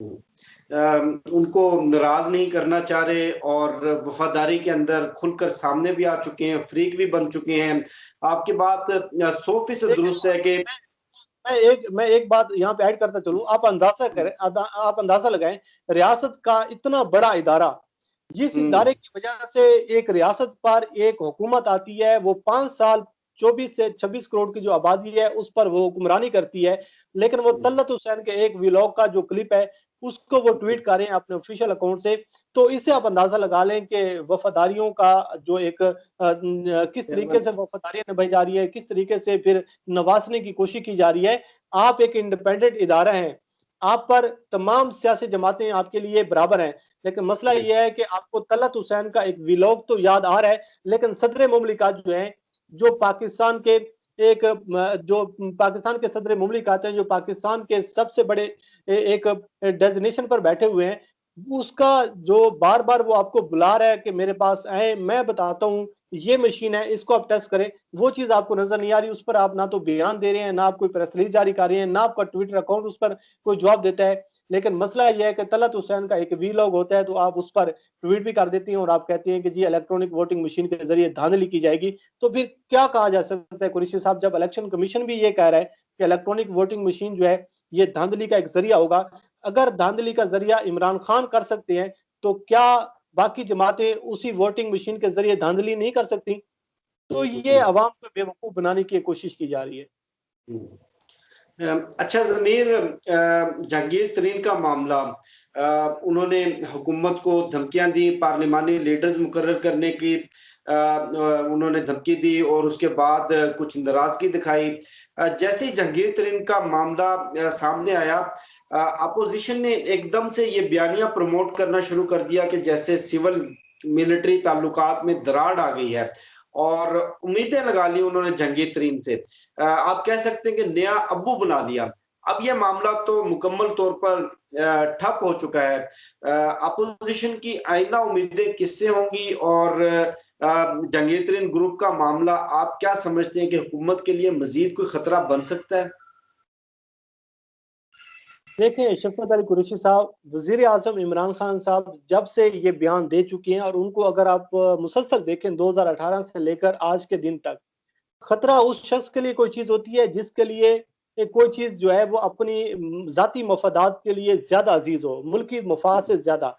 उनको नाराज नहीं करना चाह रहे और वफादारी के अंदर खुलकर सामने भी आ चुके हैं, फ्रीक भी बन चुके हैं। आपकी बात 100% देखिए, दुरुस्त है कि मैं एक बात यहाँ पे ऐड करता चलूं। आप अंदाजा करें, आप अंदाजा लगाएं, रियासत का इतना बड़ा इदारा, जिस हम्म, इदारे की वजह से एक रियासत पर एक हुकूमत आती है, वो 5 साल 24 से 26 करोड़ की जो आबादी है उस पर वो हुक्मरानी करती है, लेकिन वो तलत हुसैन के एक व्लॉग का जो क्लिप है उसको वो ट्वीट कर रहे हैं अपने ऑफिशियल अकाउंट से। तो इससे आप अंदाजा लगा लें कि वफादारियों का जो एक किस तरीके से वफादारियां निभाई जा रही है, किस तरीके से फिर नवाजने की कोशिश की जा रही है। आप एक इंडिपेंडेंट इदारा हैं, आप पर तमाम सियासी जमातें आपके लिए बराबर हैं, लेकिन मसला यह है कि आपको तलत हुसैन का एक व्लॉग तो याद आ रहा है, लेकिन सदर मुमलिकात जो है, जो पाकिस्तान के एक जो पाकिस्तान के सदर मुमलिकात हैं, जो पाकिस्तान के सबसे बड़े एक डेजिग्नेशन पर बैठे हुए हैं, उसका जो बार बार वो आपको बुला रहा है कि मेरे पास आए, मैं बताता हूँ ये मशीन है, इसको आप टेस्ट करें, वो चीज आपको नजर नहीं आ रही। उस पर आप ना तो बयान दे रहे हैं, ना आप कोई प्रेस रिलीज जारी कर रहे हैं, ना आपका ट्विटर अकाउंट उस पर कोई जवाब देता है। लेकिन मसला यह है कि तलत हुसैन का एक वीलॉग होता है, तो आप उस पर ट्वीट भी कर देती हैं और आप कहती हैं कि जी इलेक्ट्रॉनिक वोटिंग मशीन के जरिए धांधली की जाएगी। तो फिर क्या कहा जा सकता है कुरैशी साहब, जब इलेक्शन कमीशन भी ये कह रहा है कि इलेक्ट्रॉनिक वोटिंग मशीन जो है ये धांधली का एक जरिया होगा। अगर धांधली का जरिया इमरान खान कर सकते हैं, तो क्या बाकी जमातें उसी वोटिंग मशीन के जरिए धांधली नहीं कर सकती? तो ये अवाम को बेवकूफ बनाने की कोशिश की जा रही है। अच्छा ज़मीर, जहांगीर तरीन का मामला, उन्होंने हुकूमत को धमकियां दी, पार्लिमानी लीडर्स मुकर्रर करने की उन्होंने धमकी दी और उसके बाद कुछ नाराजगी दिखाई। जैसे ही जहांगीर तरीन का मामला सामने आया, अपोजिशन ने एकदम से ये बयानिया प्रमोट करना शुरू कर दिया कि जैसे सिविल मिलिट्री ताल्लुकात में दरार आ गई है और उम्मीदें लगा ली उन्होंने जहांगीर तरीन से। आप कह सकते हैं कि नया अब्बू बना दिया। अब यह मामला तो मुकम्मल तौर पर ठप हो चुका है। अपोजिशन की आइंदा उम्मीदें किससे होंगी और जहांगीर तरीन ग्रुप का मामला आप क्या समझते हैं कि हुकूमत के लिए मजीद कोई खतरा बन सकता है? देखें शफकत अली कुरैशी साहब, वजीर आजम इमरान खान साहब जब से ये बयान दे चुके हैं, और उनको अगर आप मुसलसल देखें 2018 से लेकर आज के दिन तक, खतरा उस शख्स के लिए कोई चीज होती है जिसके लिए कोई चीज जो है वो अपनी जाती मफादात के लिए ज्यादा अजीज हो, मुल्की मफाद से ज्यादा।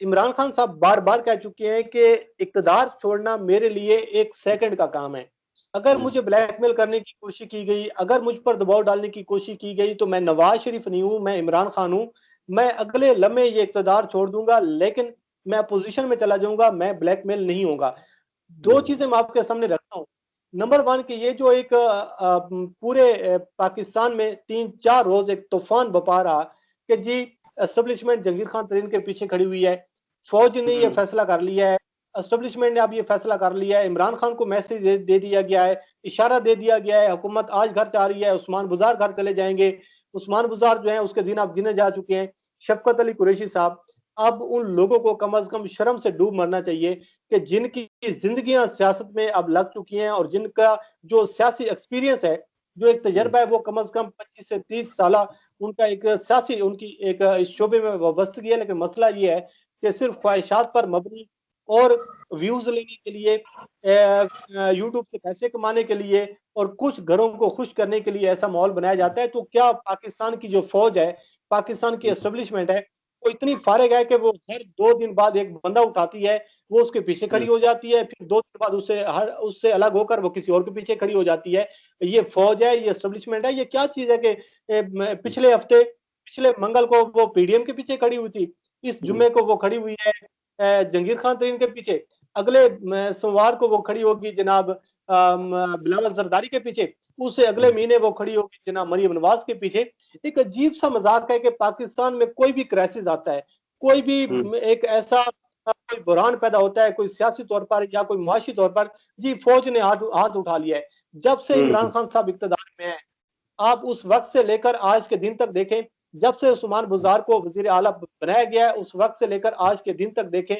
इमरान खान साहब बार बार कह चुके हैं कि इक्तदार छोड़ना मेरे लिए एक सेकंड का काम है। अगर मुझे ब्लैकमेल करने की कोशिश की गई, अगर मुझ पर दबाव डालने की कोशिश की गई, तो मैं नवाज शरीफ नहीं हूं, मैं इमरान खान हूं। मैं अगले लम्हे ये इक्तदार छोड़ दूंगा, लेकिन मैं अपोजिशन में चला जाऊंगा, मैं ब्लैकमेल नहीं होगा। दो चीजें मैं आपके सामने रखता हूँ। नंबर वन कि ये जो एक पूरे पाकिस्तान में 3-4 रोज एक तूफान बपा रहा कि जी एस्टेब्लिशमेंट जहांगीर खान तरीन के पीछे खड़ी हुई है, फौज ने ये फैसला कर लिया है, एस्टेब्लिशमेंट ने अब ये फैसला कर लिया है, इमरान खान को मैसेज दे दिया गया है, इशारा दे दिया गया है, हुकूमत आज घर जा रही है, उस्मान बुजार घर चले जाएंगे। उस्मान बुजार जो है उसके दिन अब गिने जा चुके हैं। शफकत अली कुरैशी साहब, अब उन लोगों को कम अज कम शर्म से डूब मरना चाहिए कि जिनकी जिंदगियां सियासत में अब लग चुकी हैं और जिनका जो सियासी एक्सपीरियंस है, जो एक तजर्बा है, वो कम अज कम 25 से 30 साल उनका एक सियासी उनकी एक इस शोबे में वाबस्तगी है। लेकिन मसला ये है कि सिर्फ ख्वाहिशात पर मबनी और व्यूज लेने के लिए, यूट्यूब से पैसे कमाने के लिए और कुछ घरों को खुश करने के लिए ऐसा माहौल बनाया जाता है। तो क्या पाकिस्तान की जो फौज है, पाकिस्तान की एस्टेब्लिशमेंट है, वो इतनी फारिग है कि वो हर 2 दिन बाद एक बंदा उठाती है, वो उसके पीछे खड़ी हो जाती है, फिर 2 दिन बाद उससे अलग होकर वो किसी और के पीछे खड़ी हो जाती है? ये फौज है, ये एस्टेब्लिशमेंट है, ये क्या चीज है कि पिछले हफ्ते, पिछले मंगल को वो पीडीएम के पीछे खड़ी हुई थी, इस जुम्मे को वो खड़ी हुई है जहांगीर खान तरीन के पीछे, अगले सोमवार को वो खड़ी होगी जनाब बिलावल जरदारी के पीछे, उससे अगले महीने वो खड़ी होगी जनाब मरियम नवाज के पीछे। एक अजीब सा मजाक है कि पाकिस्तान में कोई भी क्राइसिस आता है, कोई भी एक ऐसा कोई बुरहान पैदा होता है, कोई सियासी तौर पर या कोई मुआशी तौर पर, जी फौज ने हाथ हाथ उठा लिया है। जब से इमरान खान साहब इक्तदार में है, आप उस वक्त से लेकर आज के दिन तक देखें, जब से उस्मान बुजार को वजीर आला बनाया गया है, उस वक्त से लेकर आज के दिन तक देखें,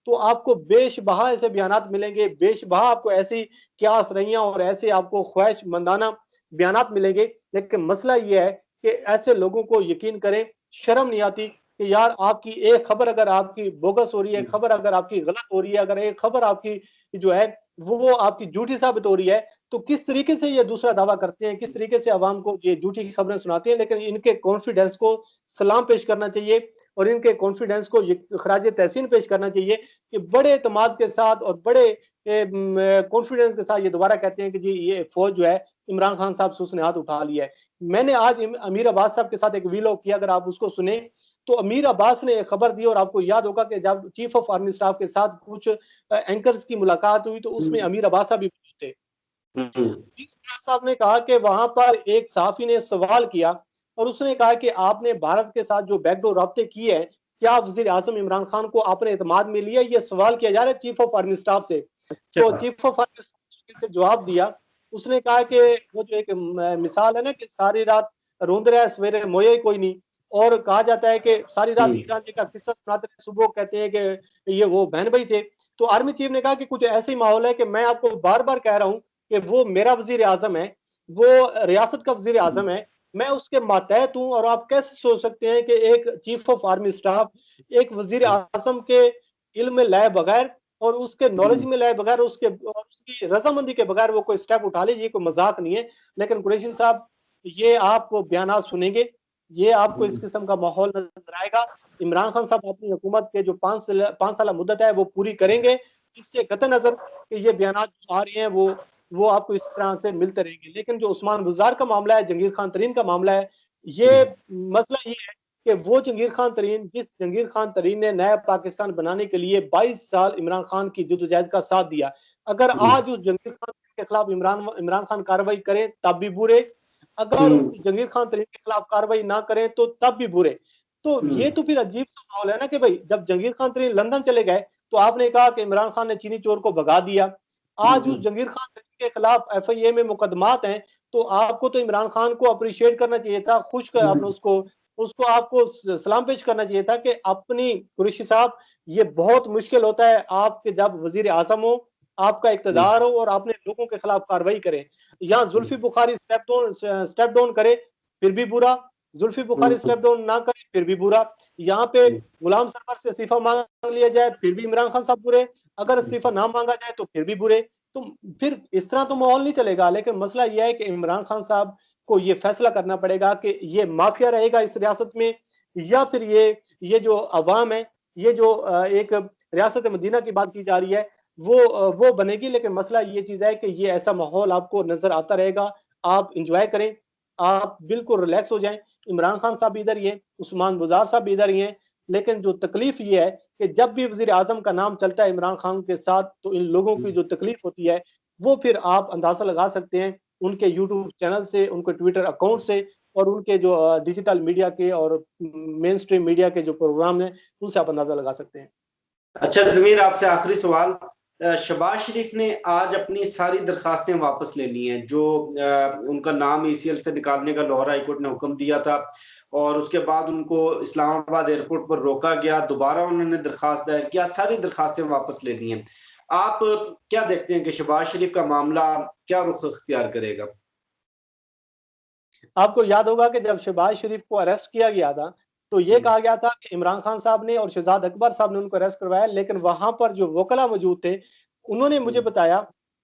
तो आपको बेशबहा ऐसे बयानात मिलेंगे, बेशबहा आपको ऐसी क्यास रहियां और ऐसे आपको ख्वाहिशमंदाना बयानात मिलेंगे। लेकिन मसला यह है कि ऐसे लोगों को यकीन करें, शर्म नहीं आती। कि यार आपकी एक खबर अगर आपकी बोगस हो रही है, खबर अगर आपकी गलत हो रही है, अगर एक खबर आपकी जो है वो आपकी झूठी साबित हो रही है, तो किस तरीके से ये दूसरा दावा करते हैं, किस तरीके से आवाम को ये झूठी खबरें सुनाते हैं। लेकिन इनके कॉन्फिडेंस को सलाम पेश करना चाहिए और इनके कॉन्फिडेंस को खराज तहसीन पेश करना चाहिए कि बड़े एतमाद के साथ और बड़े कॉन्फिडेंस के साथ ये दोबारा कहते हैं कि जी ये फौज जो है इमरान खान साहब से उसने हाथ उठा लिया है। मैंने आज अमीर अब्बास साहब के साथ एक वीलॉग किया, अगर आप उसको सुने तो अमीर अब्बास ने एक खबर दी और आपको याद होगा कि जब चीफ ऑफ आर्मी स्टाफ के साथ कुछ एंकर्स की मुलाकात हुई तो उसमें अमीर अब्बास साहब भी मौजूद थे। अमीर अब्बास साहब ने कहा कि वहां पर एक सहाफी ने सवाल किया और उसने कहा कि आपने भारत के साथ जो बैकडोर राब्ते किए हैं, क्या वजीर आजम इमरान खान को आपने एतमाद में लिया? ये सवाल किया जा रहा है चीफ ऑफ आर्मी स्टाफ से। तो अच्छा। चीफ ऑफ आर्मी स्टाफ से जवाब दिया, उसने कहा कि वो जो एक मिसाल है ना कि सारी रात रोंद रहा है सवेरे मोए कोई नहीं, और कहा जाता है कि सारी रात ईरान जी का किस्सा सुनाते हैं, सुबह कहते हैं कि ये वो बहन भाई थे। तो आर्मी चीफ ने कहा कि कुछ ऐसे ही माहौल है कि मैं आपको बार बार कह रहा हूं कि वो मेरा वजीर आजम है, वो रियासत का वजीर आजम है, मैं उसके मातहत हूं, और आप कैसे सोच सकते हैं कि एक चीफ ऑफ आर्मी स्टाफ एक वजीर आजम के इल्म में लाए बगैर और उसके नॉलेज में लाए बगैर, उसकी रजामंदी के बगैर वो कोई स्टेप उठा ले? ये कोई मजाक नहीं है। लेकिन कुरैशी साहब, ये आप बयान सुनेंगे, ये आपको इस किस्म का माहौल नजर आएगा। इमरान खान साहब अपनी हुकूमत के जो 5 साल मुद्दत है वो पूरी करेंगे। इससे कतई नजर कि ये बयान आ रहे हैं वो आपको इस तरह से मिलते रहेंगे। लेकिन जो उस्मान बुज़दार का मामला है, जंगीर खान तरीन का मामला है, ये मसला ये है कि वो जंगीर खान तरीन, जिस जंगीर खान तरीन ने नया पाकिस्तान बनाने के लिए 22 साल इमरान खान की जद्दोजहद का साथ दिया, अगर आज उस जंगीर खान के खिलाफ इमरान खान कार्रवाई करें तब भी बुरे, अगर उस जंगीर खान तरीन के खिलाफ कार्रवाई ना करें तो तब भी बुरे। तो ये तो फिर अजीब सा माहौल है ना कि भाई जब जंगीर खान तरीन लंदन चले गए तो आपने कहा कि इमरान खान ने चीनी चोर को भगा दिया। आज उस जंगीर खान तरीन के खिलाफ एफआईए में मुकदमात हैं, तो आपको तो इमरान खान को अप्रिशिएट करना चाहिए था, खुश कर आपने उसको उसको आपको सलाम पेश करना चाहिए था कि अपनी कुरैशी साहब, ये बहुत मुश्किल होता है आपके जब वजीर आजम हो, आपका इक्तदार हो और आपने लोगों के खिलाफ कार्रवाई करें। यहाँ जुल्फी बुखारी स्टेप डाउन करे फिर भी बुरा, जुल्फी बुखारी स्टेप डाउन ना करे फिर भी बुरा। यहाँ पे गुलाम सरवर से इस्तीफा मांग लिया जाए फिर भी इमरान खान साहब बुरे, अगर इस्तीफा ना मांगा जाए तो फिर भी बुरे। तो फिर इस तरह तो माहौल नहीं चलेगा। लेकिन मसला यह है कि इमरान खान साहब को ये फैसला करना पड़ेगा कि ये माफिया रहेगा इस रियासत में, या फिर ये जो अवाम है, ये जो एक रियासत मदीना की बात की जा रही है, वो बनेगी। लेकिन मसला ये चीज है कि ये ऐसा माहौल आपको नजर आता रहेगा। आप इंजॉय करें, आप बिल्कुल रिलैक्स हो जाएं। इमरान खान साहब भी इधर ही हैं, उस्मान बुज़दार साहब भी इधर ही हैं। लेकिन जो तकलीफ ये है कि जब भी वजीर आजम का नाम चलता है इमरान खान के साथ, तो इन लोगों की जो तकलीफ होती है वो फिर आप अंदाजा लगा सकते हैं उनके यूट्यूब चैनल से, उनके ट्विटर अकाउंट से और उनके जो डिजिटल मीडिया के और मेन स्ट्रीम मीडिया के जो प्रोग्राम हैं उनसे आप अंदाजा लगा सकते हैं। अच्छा जमीर, आपसे आखिरी सवाल। शहबाज शरीफ ने आज अपनी सारी दरखास्तें वापस ले ली हैं, जो उनका नाम ईसीएल से निकालने का लाहौर हाईकोर्ट ने हुक्म दिया था, और उसके बाद उनको इस्लामाबाद एयरपोर्ट पर रोका गया, दोबारा उन्होंने दरखास्त दायर किया, सारी दरखास्तें वापस ले ली हैं। आप क्या देखते हैं कि शहबाज शरीफ का मामला क्या रुख अख्तियार करेगा? आपको याद होगा कि जब शहबाज शरीफ को अरेस्ट किया गया था तो ये कहा गया था कि इमरान खान साहब ने और शहजाद अकबर साहब ने उनको अरेस्ट करवाया, लेकिन वहां पर जो वकला मौजूद थे उन्होंने मुझे बताया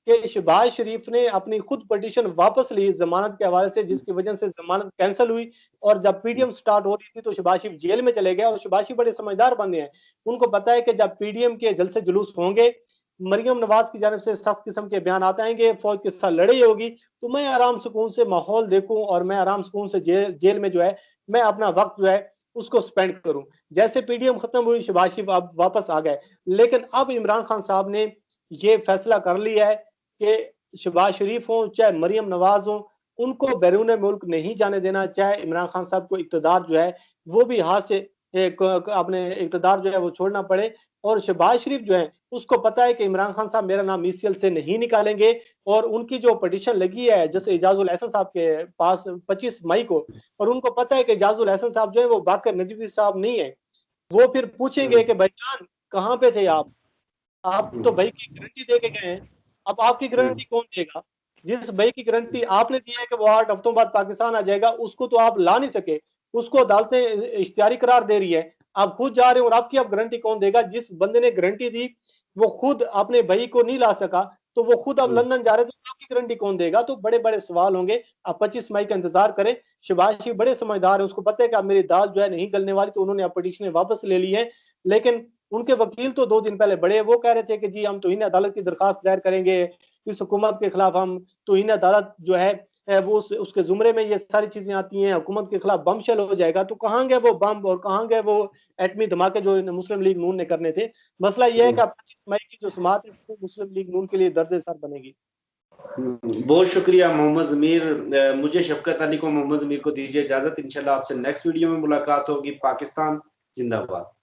कि शहबाज शरीफ ने अपनी खुद पिटीशन वापस ली जमानत के हवाले से, जिसकी वजह से जमानत कैंसिल हुई। और जब पीडीएम स्टार्ट हो रही थी तो शहबाज शरीफ जेल में चले गए, और शहबाज शरीफ बड़े समझदार बंदे हैं, उनको पता है कि जब पीडीएम के जलसे जुलूस होंगे, मरियम नवाज की जानिब से सख्त किस्म के बयान आते आएंगे, फौज के साथ लड़ाई होगी, तो मैं आराम सुकून से माहौल देखूं और मैं आराम सुकून से जेल में जो है मैं अपना वक्त जो है उसको स्पेंड करूं। जैसे पीडीएम खत्म हुई, शहबाज शरीफ अब वापस आ गए। लेकिन अब इमरान खान साहब ने ये फैसला कर लिया है कि शहबाज शरीफ हो चाहे मरियम नवाज हो, उनको बैरून मुल्क नहीं जाने देना, चाहे इमरान खान साहब को इक्तदार जो है वो भी हाथ से अपने इक्तदार जो है वो छोड़ना पड़े। और शहबाज शरीफ जो है उसको पता है कि इमरान खान साहब मेरा नाम ईसीएल से नहीं निकालेंगे, और उनकी जो पिटीशन लगी है जैसे इजाजुल एहसन साहब के पास 25 मई को, और उनको पता है कि इजाजुल एहसन साहब जो है वो बाकर नजवी साहब नहीं है, वो फिर पूछेंगे कि भाईजान कहाँ पे थे आप तो भाई की गारंटी दे के गए हैं, अब आपकी गारंटी कौन देगा? जिस भाई की गारंटी आपने दी है कि वो 8 हफ्तों बाद पाकिस्तान आ जाएगा, उसको तो आप ला नहीं सके, उसको अदालतें इख्तियारी करार दे रही है। आप खुद जा रहे हो और आपकी अब गारंटी कौन देगा? जिस बंदे ने गारंटी दी वो खुद अपने भाई को नहीं ला सका, तो वो खुद अब हम्म, लंदन जा रहे हैं, तो आपकी गारंटी कौन देगा? तो बड़े-बड़े सवाल होंगे। आप 25 मई का इंतजार करें। शहबाज शरीफ बड़े समझदार हैं, उसको पता है कि अब मेरी दाल जो है नहीं गलने वाली, तो उन्होंने अब पिटीशनें वापस ले ली हैं। लेकिन उनके वकील तो 2 दिन पहले बड़े, वो कह रहे थे कि जी हम तौहीन अदालत की दरखास्त दायर करेंगे, इस हुकूमत के खिलाफ हम तौहीन अदालत जो है वो उसके ज़ुमरे में ये सारी चीज़ें आती हैं, हुकूमत के खिलाफ बम-शेल हो जाएगा। तो कहाँ गए वो बम और कहाँ गए वो एटमी धमाके जो मुस्लिम लीग नून ने करने थे? मसला ये है कि अब 25 मई की जो समाअत है, वो मुस्लिम लीग नून के लिए दर्द-ए-सर बनेगी। बहुत शुक्रिया मोहम्मद ज़मीर। मुझे शफकत अली को, मोहम्मद ज़मीर को दीजिए इजाज़त। इंशाल्लाह आपसे नेक्स्ट वीडियो में मुलाकात होगी। पाकिस्तान जिंदाबाद।